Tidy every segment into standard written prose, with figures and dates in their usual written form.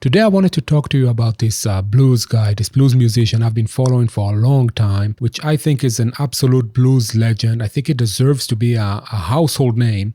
Today I wanted to talk to you about this blues guy, this blues musician I've been following for a long time, which I think is an absolute blues legend. I think it deserves to be a household name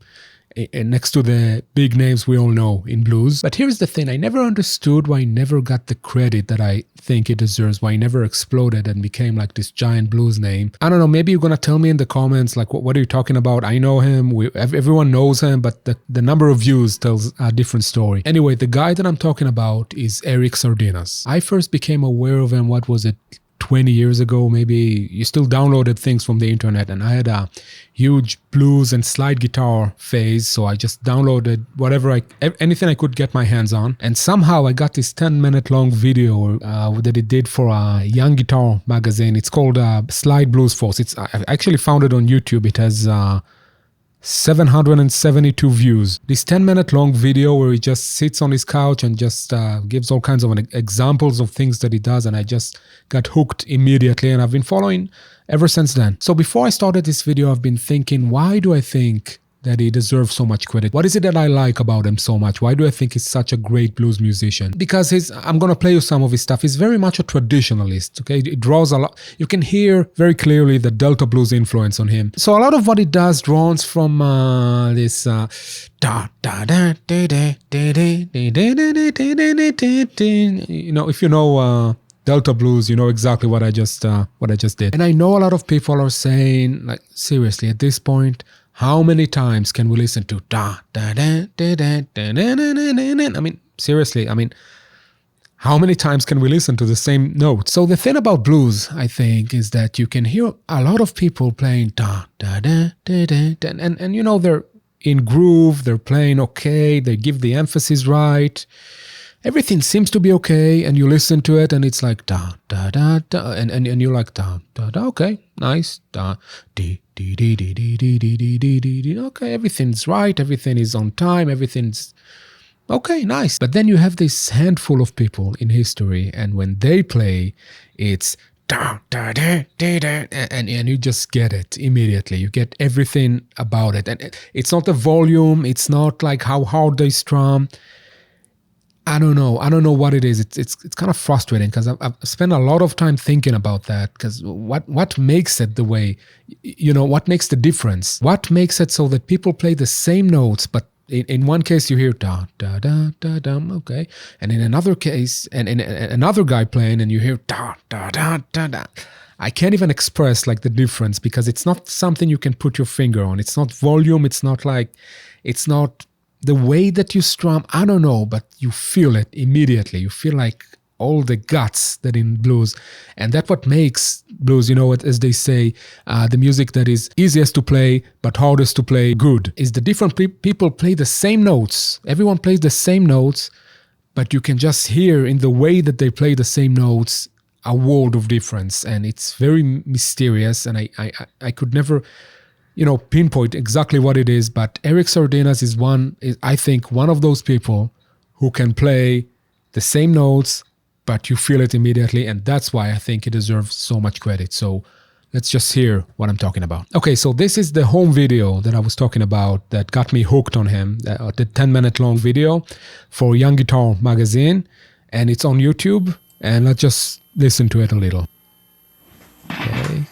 next to the big names we all know in blues. But here's the thing, I never understood why he never got the credit that I think he deserves, why he never exploded and became like this giant blues name. I don't know, maybe you're gonna tell me in the comments, like, what are you talking about? I know him, everyone knows him, but the number of views tells a different story. Anyway, the guy that I'm talking about is Eric Sardinas. I first became aware of him, what was it, 20 years ago, maybe. You still downloaded things from the internet, and I had a huge blues and slide guitar phase, so I just downloaded anything I could get my hands on, and somehow I got this 10-minute long video that it did for a young guitar magazine. It's called Slide Blues Force. I actually found it on YouTube. It has 772 views. This 10-minute long video where he just sits on his couch and just gives all kinds of examples of things that he does, and I just got hooked immediately, and I've been following ever since then. So before I started this video, I've been thinking, why do I think that he deserves so much credit? What is it that I like about him so much? Why do I think he's such a great blues musician? Because I'm gonna play you some of his stuff. He's very much a traditionalist, okay? It draws a lot. You can hear very clearly the Delta blues influence on him. So a lot of what he does draws from this you know, if you know Delta blues, you know exactly what I just did. And I know a lot of people are saying, like, seriously, at this point, how many times can we listen to I mean, seriously, how many times can we listen to the same note? So the thing about blues, I think, is that you can hear a lot of people playing and you know, they're in groove, they're playing okay, they give the emphasis right. Everything seems to be okay, and you listen to it, and it's like and you're like okay, nice, okay, everything's right, everything is on time, everything's okay, nice. But then you have this handful of people in history, and when they play, it's and you just get it immediately. You get everything about it, and it's not the volume, it's not like how hard they strum. I don't know what it is. It's kind of frustrating, because I've spent a lot of time thinking about that, because what makes it the way, you know, what makes the difference? What makes it so that people play the same notes, but in one case you hear da da da da da, okay, and in another case, and in another guy playing, and you hear da da da da da. I can't even express like the difference, because it's not something you can put your finger on. It's not volume. It's not the way that you strum, I don't know, but you feel it immediately. You feel like all the guts that in blues. And that's what makes blues, you know, as they say, the music that is easiest to play but hardest to play good. Is the different people play the same notes. Everyone plays the same notes, but you can just hear in the way that they play the same notes a world of difference. And it's very mysterious, and I could never, you know, pinpoint exactly what it is, but Eric Sardinas is I think one of those people who can play the same notes, but you feel it immediately, and that's why I think he deserves so much credit. So let's just hear what I'm talking about. Okay, so this is the home video that I was talking about that got me hooked on him, the 10-minute long video for Young Guitar magazine, and it's on YouTube, and let's just listen to it a little. Okay.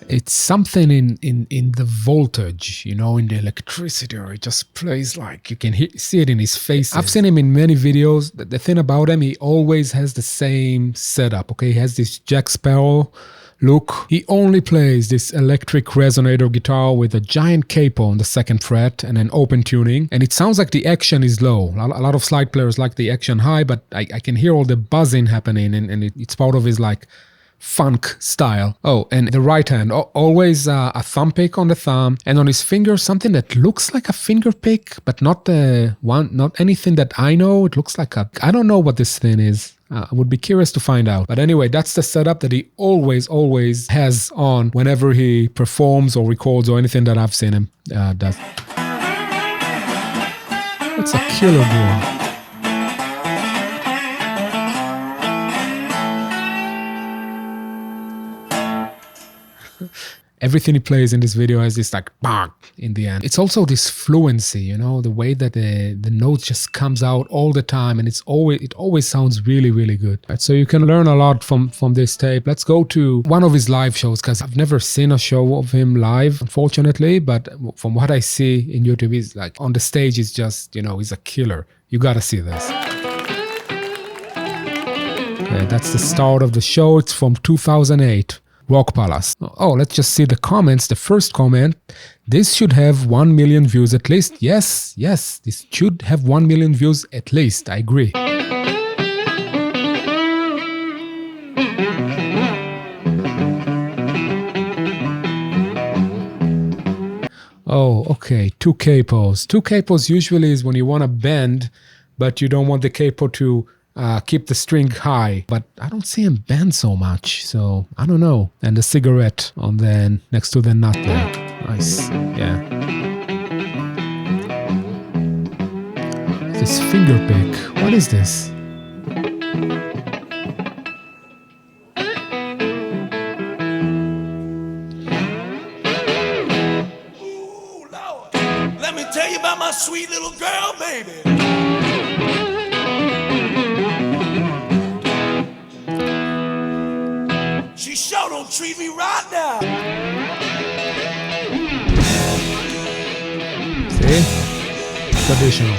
It's something in the voltage, you know, in the electricity, or it just plays like you can see it in his face. I've seen him in many videos. The thing about him, he always has the same setup, okay? He has this Jack Sparrow look. He only plays this electric resonator guitar with a giant capo on the second fret and an open tuning, and it sounds like the action is low. A lot of slide players like the action high, but I can hear all the buzzing happening, and it's part of his like funk style. Oh, and the right hand, always a thumb pick on the thumb, and on his finger something that looks like a finger pick, but not not anything that I know. It looks like I don't know what this thing is. I would be curious to find out. But anyway, that's the setup that he always has on whenever he performs or records or anything that I've seen him does. It's a killer board. Everything he plays in this video has this like bang in the end. It's also this fluency, you know, the way that the note just comes out all the time, and it always sounds really, really good. Right, so you can learn a lot from this tape. Let's go to one of his live shows, because I've never seen a show of him live, unfortunately, but from what I see in YouTube, he's like on the stage, he's just, you know, he's a killer. You gotta see this. Okay, that's the start of the show. It's from 2008. Rock Palace. Oh, let's just see the comments. The first comment, this should have 1 million views at least. Yes, this should have 1 million views at least. I agree. Oh, okay, 2 capos. 2 capos usually is when you want to bend, but you don't want the capo to keep the string high, but I don't see him bend so much, so I don't know. And the cigarette on the next to the nut there. Nice, yeah. This finger pick, what is this? Ooh, Lord. Let me tell you about my sweet little girl, baby. She sure don't treat me right now. See? Traditional.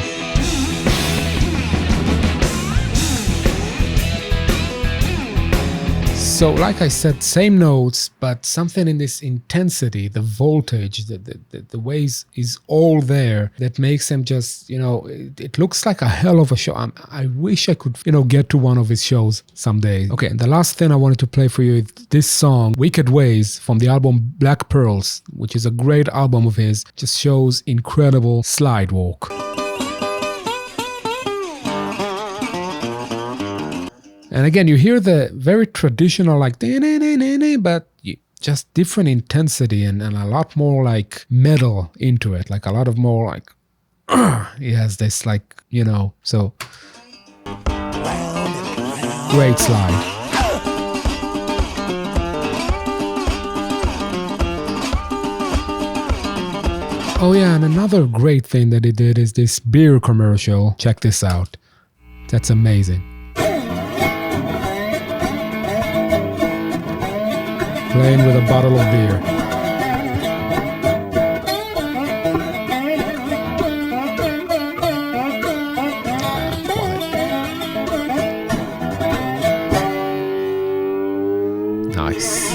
So like I said, same notes, but something in this intensity, the voltage, the waves is all there that makes him just, you know, it looks like a hell of a show. I wish I could, you know, get to one of his shows someday. Okay, and the last thing I wanted to play for you is this song, Wicked Ways, from the album Black Pearls, which is a great album of his, just shows incredible slide walk. And again, you hear the very traditional like, but just different intensity and a lot more like metal into it. Like a lot of more like, he has this like, you know, so great slide. Oh yeah, and another great thing that he did is this beer commercial. Check this out. That's amazing. Playing with a bottle of beer. Nice.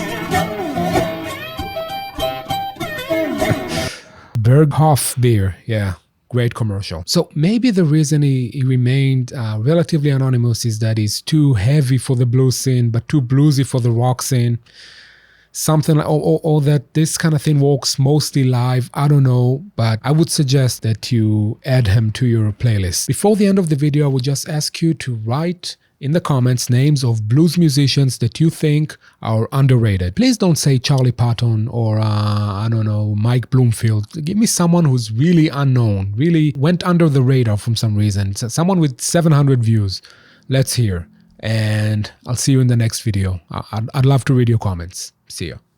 Berghoff beer, yeah. Great commercial. So maybe the reason he remained relatively anonymous is that he's too heavy for the blues scene, but too bluesy for the rock scene. Something like, or that this kind of thing works mostly live, I don't know, but I would suggest that you add him to your playlist. Before the end of the video, I would just ask you to write in the comments names of blues musicians that you think are underrated. Please don't say Charlie Patton or, I don't know, Mike Bloomfield. Give me someone who's really unknown, really went under the radar for some reason. So someone with 700 views. Let's hear. And I'll see you in the next video. I'd love to read your comments. See ya.